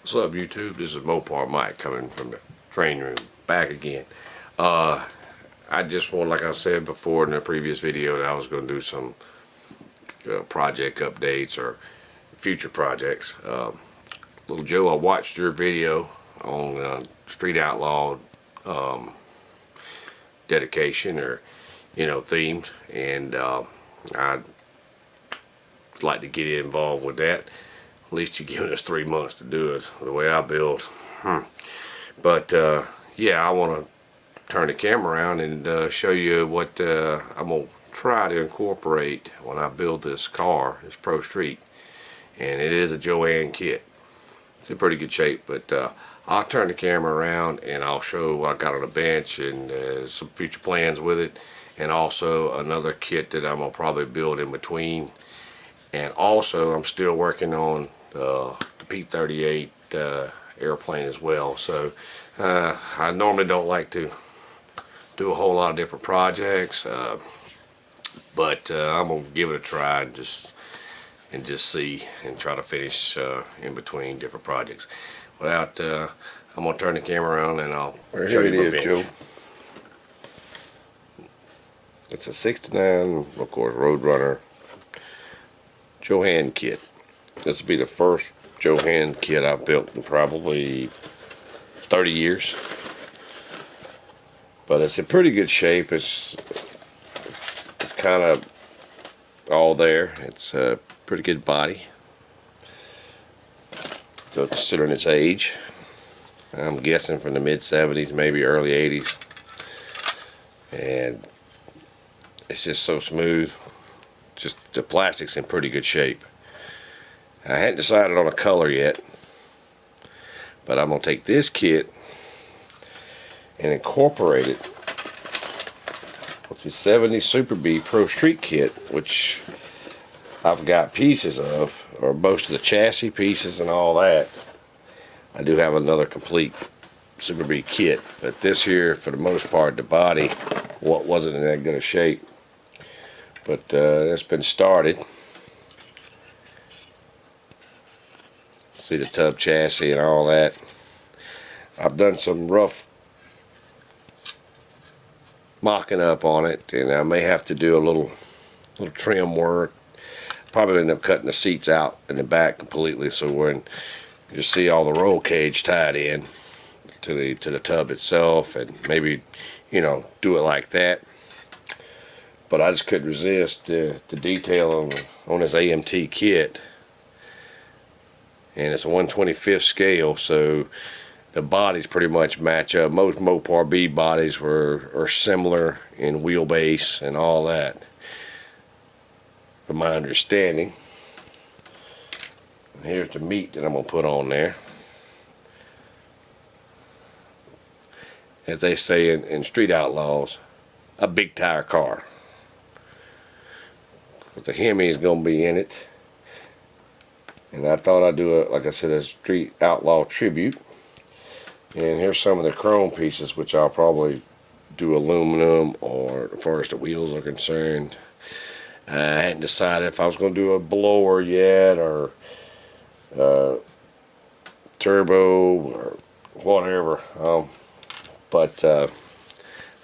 What's up, YouTube? This is Mopar Mike coming from the training room back again. I just want, like I said before in the previous video, that I was going to do some project updates or future projects. Little Joe, I watched your video on Street Outlaw dedication or themed, and I'd like to get involved with that. At least you're giving us 3 months to do it the way I build. But yeah, I want to turn the camera around and show you what I'm going to try to incorporate when I build this car, this Pro Street. And it is a Johan kit. It's in pretty good shape, but I'll turn the camera around and I'll show what I got on the bench and some future plans with it, and also another kit that I'm going to probably build in between. And also I'm still working on the P-38 airplane as well. So I normally don't like to do a whole lot of different projects, but I'm gonna give it a try and just see and try to finish in between different projects. Without, I'm gonna turn the camera around and I'll show you my bench. Joe. It's a 69, of course, Roadrunner Johan kit. This will be the first Johan kit I've built in probably 30 years. But it's in pretty good shape. It's kind of all there. It's a pretty good body. So considering its age, I'm guessing from the mid-70s, maybe early 80s. And it's just so smooth. Just the plastic's in pretty good shape. I hadn't decided on a color yet, but I'm going to take this kit and incorporate it with the 70 Super B Pro Street kit, which I've got pieces of, or most of the chassis pieces and all that. I do have another complete Super B kit, but this here, for the most part, the body wasn't in that good a shape. But it's been started. See the tub chassis and all that. I've done some rough mocking up on it, and I may have to do a little trim work. Probably end up cutting the seats out in the back completely, so when you see all the roll cage tied in to the tub itself, and maybe do it like that. But I just couldn't resist the detail on this AMT kit. And it's a 1/25th scale, so the bodies pretty much match up. Most Mopar B bodies are similar in wheelbase and all that, from my understanding. And here's the meat that I'm going to put on there. As they say in Street Outlaws, a big tire car. But the Hemi is going to be in it. And I thought I'd do, like I said, a Street Outlaw tribute. And here's some of the chrome pieces, which I'll probably do aluminum, or as far as the wheels are concerned. I hadn't decided if I was going to do a blower yet, or turbo, or whatever. But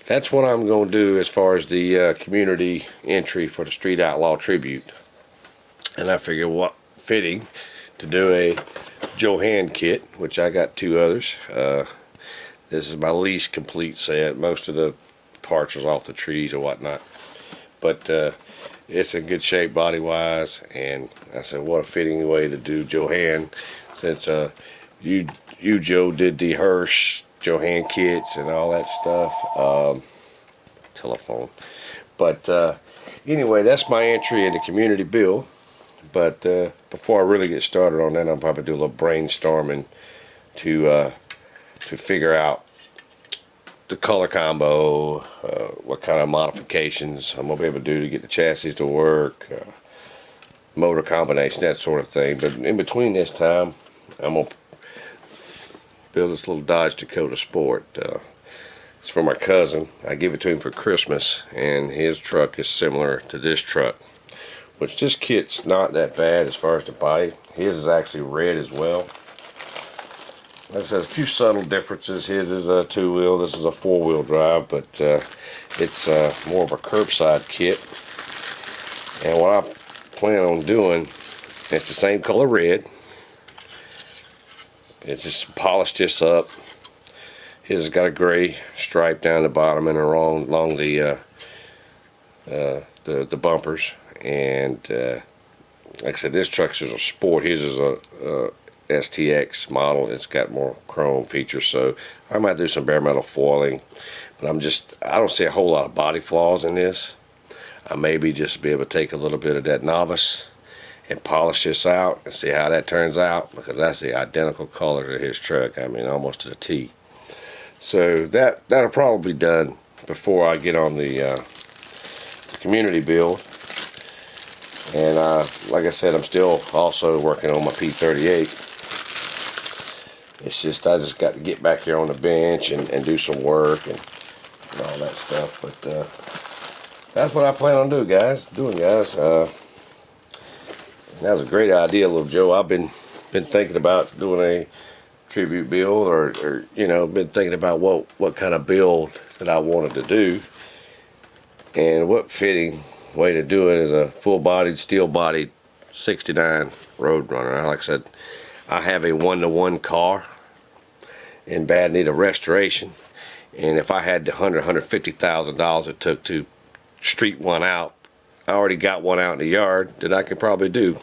that's what I'm going to do as far as the community entry for the Street Outlaw tribute. And I figured what fitting to do a Johan kit, which I got 2 others. This is my least complete set. Most of the parts was off the trees or whatnot, but it's in good shape body wise. And I said, what a fitting way to do Johan, since you Joe did the Hirsch Johan kits and all that stuff. Telephone. But anyway, that's my entry into community build. But before I really get started on that, I'll probably do a little brainstorming to figure out the color combo, what kind of modifications I'm going to be able to do to get the chassis to work, motor combination, that sort of thing. But in between this time, I'm going to build this little Dodge Dakota Sport. It's for my cousin. I give it to him for Christmas, and his truck is similar to this truck. Which this kit's not that bad as far as the body. His is actually red as well. like I said, a few subtle differences. His is a 2-wheel, this is a 4-wheel drive, but it's more of a curbside kit. And what I plan on doing, it's the same color red. It's just polished this up. His has got a gray stripe down the bottom and along the bumpers. And like I said, this truck's is a sport. His is a STX model. It's got more chrome features, so I might do some bare metal foiling. But I don't see a whole lot of body flaws in this. I maybe just be able to take a little bit of that novice and polish this out and see how that turns out, because that's the identical color to his truck. I mean, almost to the T. So that'll probably be done before I get on the community build. And like I said, I'm still also working on my P38. It's just I just got to get back here on the bench and do some work and all that stuff. But that's what I plan on doing, guys. That was a great idea, little Joe. I've been thinking about doing a tribute build, or you know, been thinking about what kind of build that I wanted to do, and what fitting way to do it is a full-bodied, steel-bodied 69 Roadrunner. Like I said, I have a 1-to-1 car in bad need of restoration, and if I had the $150,000 it took to street one out, I already got one out in the yard that I could probably do.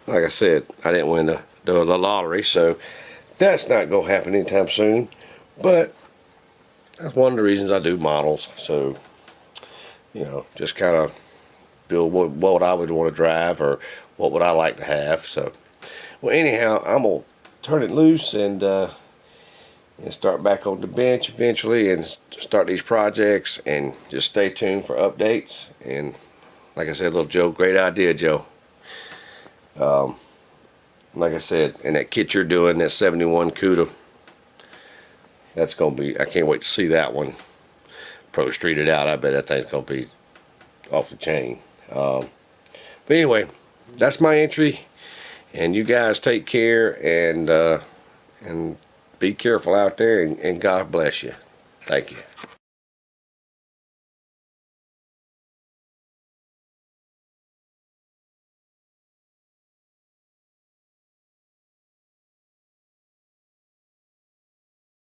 Like I said, I didn't win the lottery, so that's not going to happen anytime soon. But that's one of the reasons I do models. So, you know, just kind of build what I would want to drive, or what would I like to have. So, well, anyhow, I'm going to turn it loose and start back on the bench eventually and start these projects, and just stay tuned for updates. And like I said, little Joe, great idea, Joe. Like I said, and that kit you're doing, that 71 CUDA, that's going to be, I can't wait to see that one pro streeted out. I bet that thing's going to be off the chain. But anyway, that's my entry, and you guys take care, and be careful out there, and God bless you. Thank you.